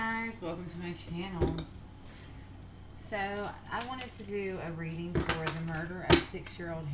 guys, welcome to my channel. So I wanted to do a reading for the murder of 6-year-old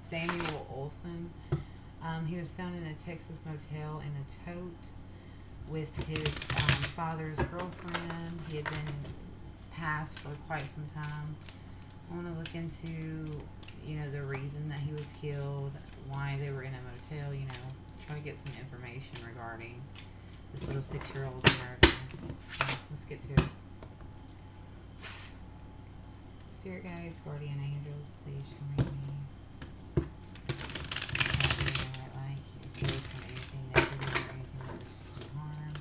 Samuel Olson. He was found in a Texas motel in a tote with his father's girlfriend. He had been passed for quite some time. I want to look into, the reason that he was killed, why they were in a motel, try to get some information regarding this little 6-year-old murder. So let's get to it. Spirit guides, guardian angels, please show me. Safe from anything negative or anything that wishes me harm.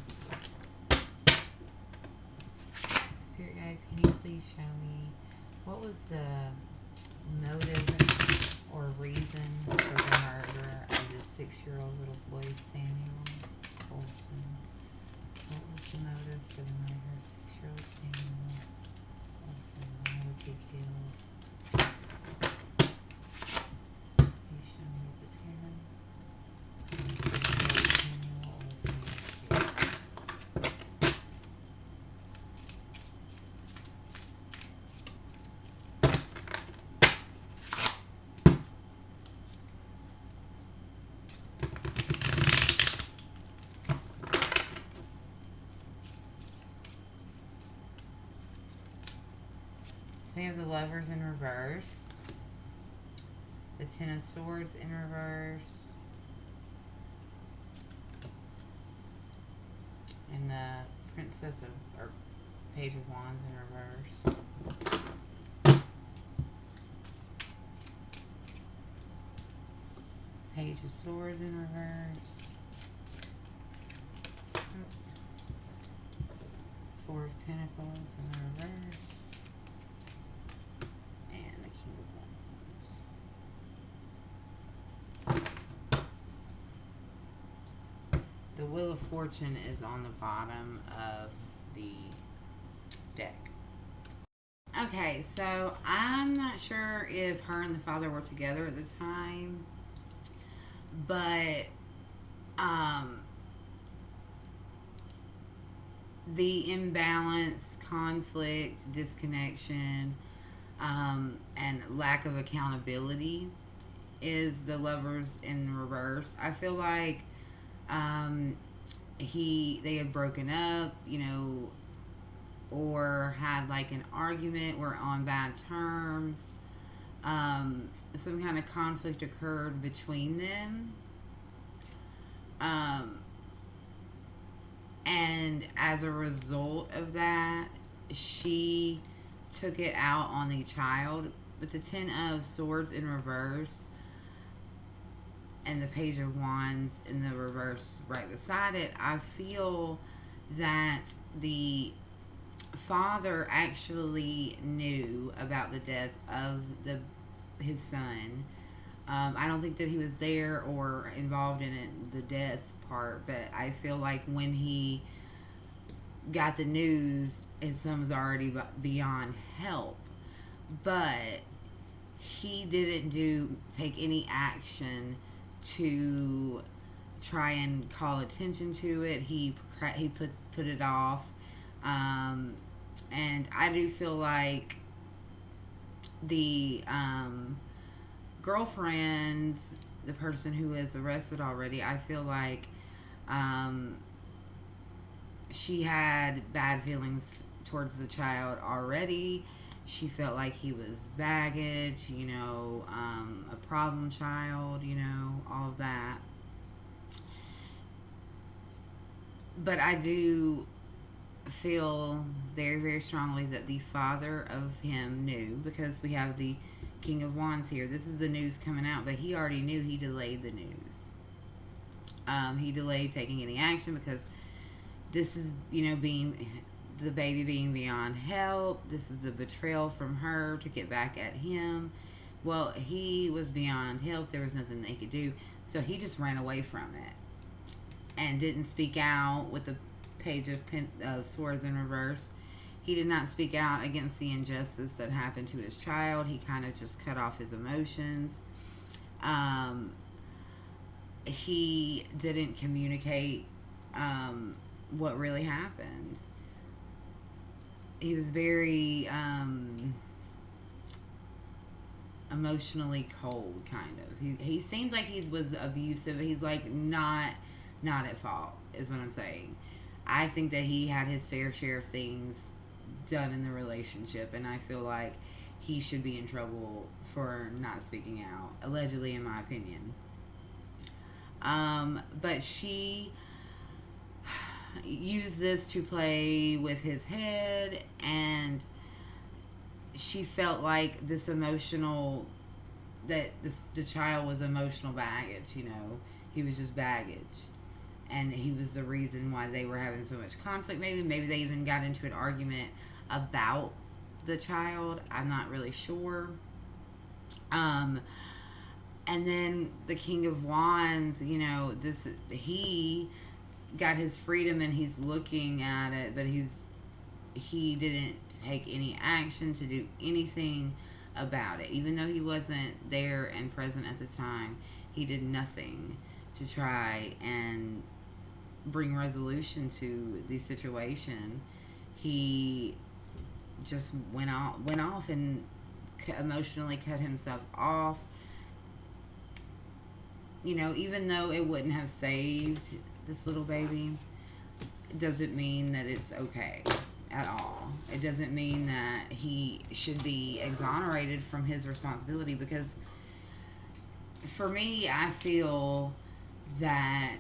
Spirit guides, can you please show me what was the motive or reason for the murder of the 6-year-old little boy Samuel Olson? What was the motive for the murder of 6-year-old Samuel Olson? Why was he killed? Please show me the tarot. Samuel Olson was killed. So we have the Lovers in reverse, the Ten of Swords in reverse, and the Princess of, or Page of Wands in reverse. Page of Swords in reverse. Four of Pentacles in reverse. And the King of Wands. The Wheel of Fortune is on the bottom of the deck. Okay, so I'm not sure if her and the father were together at the time, but the imbalance, conflict, disconnection, and lack of accountability is the Lovers in reverse. I feel like they had broken up, or had like an argument, were on bad terms. Some kind of conflict occurred between them. And as a result of that, she took it out on the child. With the Ten of Swords in reverse and the Page of Wands in the reverse right beside it, I feel that the father actually knew about the death of his son. I don't think that he was there or involved in it, the death part, but I feel like when he got the news, his son was already beyond help. But he didn't take any action to try and call attention to it. He put it off. And I do feel like the girlfriend, the person who is arrested already, I feel like she had bad feelings towards the child already. She felt like he was baggage, a problem child, all of that. But I do feel very, very strongly that the father of him knew, because we have the King of Wands here. This is the news coming out, but he already knew. He delayed the news. He delayed taking any action because this is, being the baby being beyond help. This is a betrayal from her to get back at him. Well, he was beyond help. There was nothing they could do. So he just ran away from it and didn't speak out. With the Page of Swords in reverse, he did not speak out against the injustice that happened to his child. He kind of just cut off his emotions. He didn't communicate what really happened. He was very emotionally cold, kind of. He seems like he was abusive. He's like not at fault, is what I'm saying. I think that he had his fair share of things done in the relationship, and I feel like he should be in trouble for not speaking out, allegedly, in my opinion. But she used this to play with his head, and she felt like this emotional that the child was emotional baggage. He was just baggage, and he was the reason why they were having so much conflict. Maybe they even got into an argument about the child. I'm not really sure. Um, and then the King of Wands, this he got his freedom and he's looking at it, but he didn't take any action to do anything about it. Even though he wasn't there and present at the time, he did nothing to try and bring resolution to the situation. He just went off and emotionally cut himself off. Even though it wouldn't have saved this little baby, it doesn't mean that it's okay at all. It doesn't mean that he should be exonerated from his responsibility, because for me, I feel that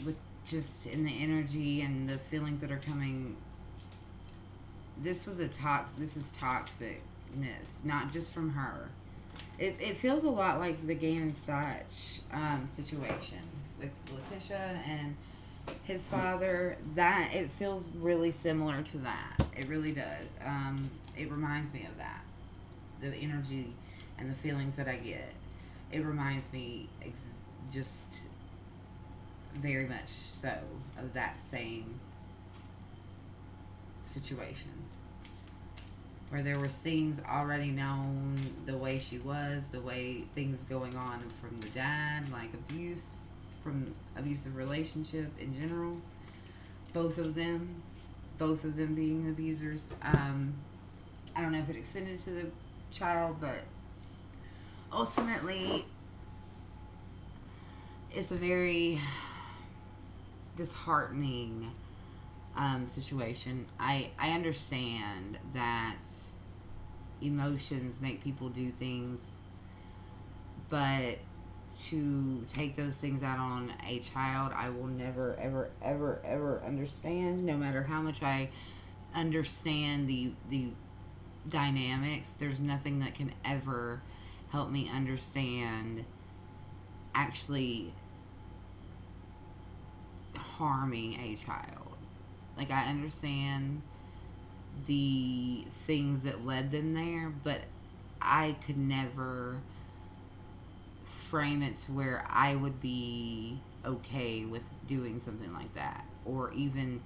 with just in the energy and the feelings that are coming, this is toxicness, not just from her. It feels a lot like the Game and Stotch situation with Letitia and his father. That it feels really similar to that. It really does. It reminds me of that. The energy and the feelings that I get. It reminds me just very much so of that same situation, where there were things already known, the way she was, the way things going on from the dad, like abuse, from abusive relationship in general, both of them, being abusers. I don't know if it extended to the child, but ultimately, it's a very disheartening situation. I understand that emotions make people do things, but to take those things out on a child, I will never, ever, ever, ever understand. No matter how much I understand the dynamics, there's nothing that can ever help me understand actually harming a child. Like, I understand the things that led them there, but I could never frame it to where I would be okay with doing something like that, or even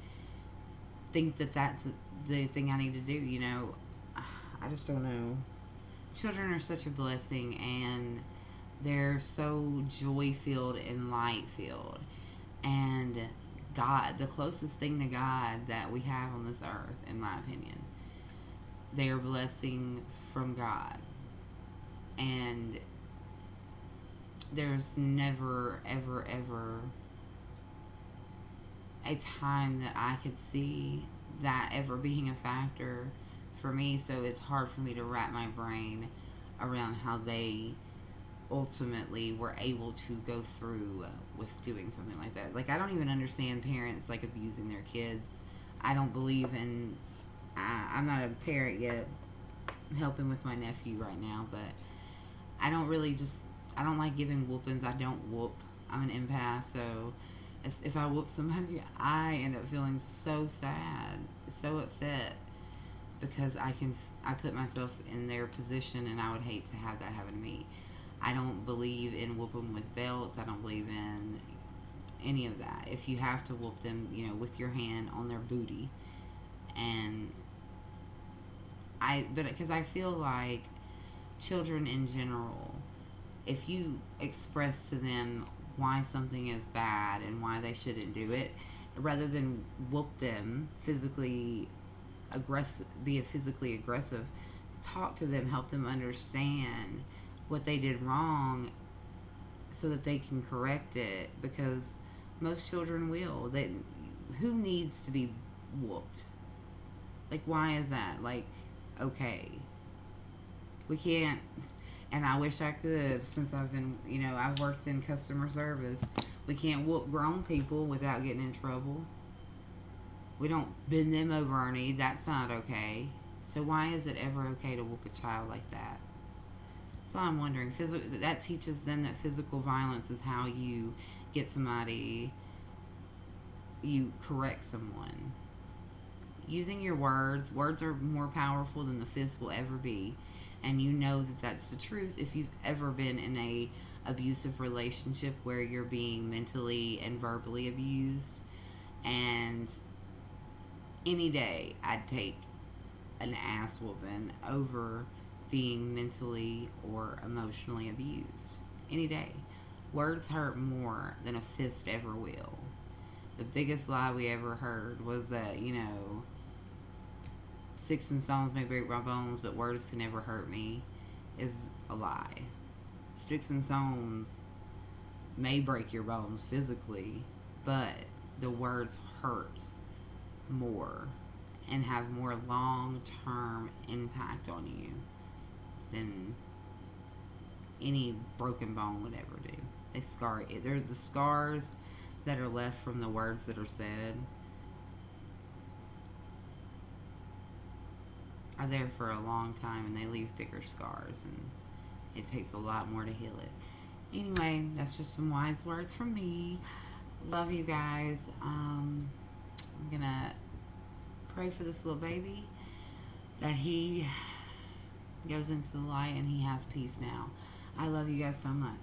think that that's the thing I need to do. I just don't know. Children are such a blessing, and they're so joy filled and light filled, and God, the closest thing to God that we have on this earth, in my opinion. They are a blessing from God. And there's never, ever, ever a time that I could see that ever being a factor for me. So it's hard for me to wrap my brain around how they ultimately were able to go through with doing something like that. Like, I don't even understand parents like abusing their kids. I don't believe in. I'm not a parent yet. I'm helping with my nephew right now, but I don't really just. I don't like giving whoopings. I don't whoop. I'm an empath, so if I whoop somebody, I end up feeling so sad, so upset, because I put myself in their position, and I would hate to have that happen to me. I don't believe in whooping with belts. I don't believe in any of that. If you have to whoop them, with your hand on their booty, and because I feel like children in general, if you express to them why something is bad and why they shouldn't do it, rather than whoop them physically aggressive, be a physically aggressive, talk to them, help them understand what they did wrong so that they can correct it, because most children will. They, who needs to be whooped? Like, why is that like okay? We can't. And I wish I could, since I've been, I've worked in customer service. We can't whoop grown people without getting in trouble. We don't bend them over our knee. That's not okay. So why is it ever okay to whoop a child like that? So I'm wondering, that teaches them that physical violence is how you get somebody, you correct someone. Using your words. Words are more powerful than the fist will ever be. And you know that that's the truth if you've ever been in a abusive relationship where you're being mentally and verbally abused. And any day I'd take an ass whooping over being mentally or emotionally abused. Any day. Words hurt more than a fist ever will. The biggest lie we ever heard was that, sticks and stones may break my bones, but words can never hurt me, is a lie. Sticks and stones may break your bones physically, but the words hurt more and have more long-term impact on you than any broken bone would ever do. They scar you. They're the scars that are left from the words that are said are there for a long time, and they leave bigger scars, and it takes a lot more to heal it. Anyway, that's just some wise words from me. Love you guys. I'm gonna pray for this little baby that he goes into the light and he has peace now. I love you guys so much.